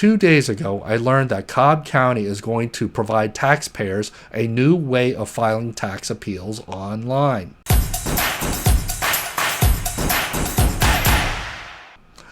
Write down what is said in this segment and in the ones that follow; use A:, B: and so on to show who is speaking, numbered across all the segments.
A: 2 days ago, I learned that Cobb County is going to provide taxpayers a new way of filing tax appeals online.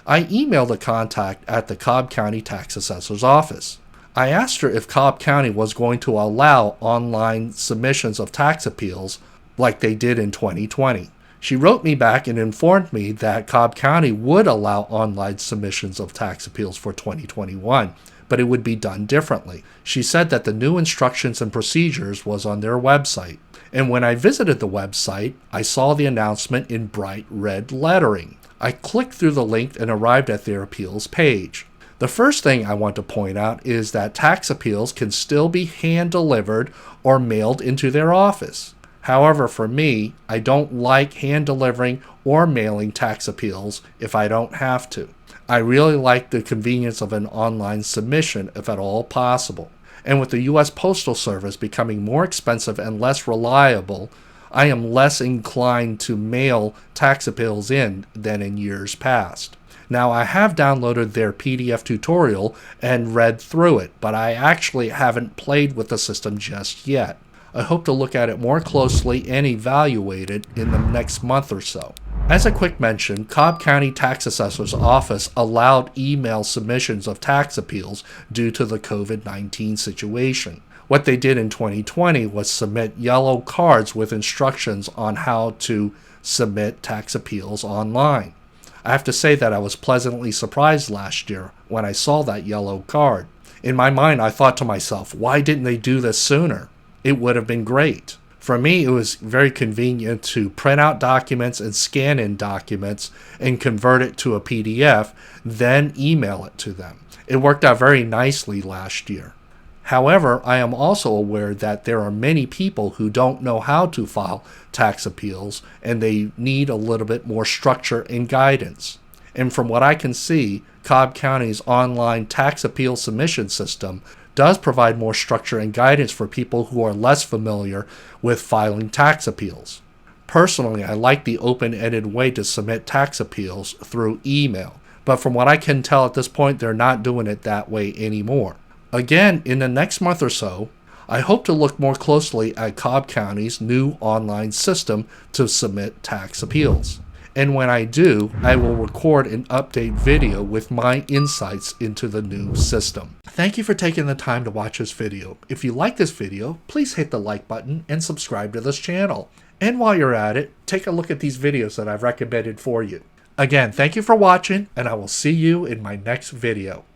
A: I emailed a contact at the Cobb County Tax Assessors office. I asked her if Cobb County was going to allow online submissions of tax appeals like they did in 2020. She wrote me back and informed me that Cobb County would allow online submissions of tax appeals for 2021, but it would be done differently. She said that the new instructions and procedures was on their website. And when I visited the website, I saw the announcement in bright red lettering. I clicked through the link and arrived at their appeals page. The first thing I want to point out is that tax appeals can still be hand-delivered or mailed into their office. However, for me, I don't like hand-delivering or mailing tax appeals if I don't have to. I really like the convenience of an online submission if at all possible. And with the U.S. Postal Service becoming more expensive and less reliable, I am less inclined to mail tax appeals in than in years past. Now, I have downloaded their PDF tutorial and read through it, but I actually haven't played with the system just yet. I hope to look at it more closely and evaluate it in the next month or so. As a quick mention, Cobb County Tax Assessors Office allowed email submissions of tax appeals due to the COVID-19 situation. What they did in 2020 was submit yellow cards with instructions on how to submit tax appeals online. I have to say that I was pleasantly surprised last year when I saw that yellow card. In my mind, I thought to myself, why didn't they do this sooner? It would have been great. For me, it was very convenient to print out documents and scan in documents and convert it to a PDF, then email it to them. It worked out very nicely last year. However, I am also aware that there are many people who don't know how to file tax appeals and they need a little bit more structure and guidance. And from what I can see, Cobb County's online tax appeal submission system does provide more structure and guidance for people who are less familiar with filing tax appeals. Personally, I like the open-ended way to submit tax appeals through email, but from what I can tell at this point, they're not doing it that way anymore. Again, in the next month or so, I hope to look more closely at Cobb County's new online system to submit tax appeals. And when I do, I will record an update video with my insights into the new system. Thank you for taking the time to watch this video. If you like this video, please hit the like button and subscribe to this channel. And while you're at it, take a look at these videos that I've recommended for you. Again, thank you for watching, and I will see you in my next video.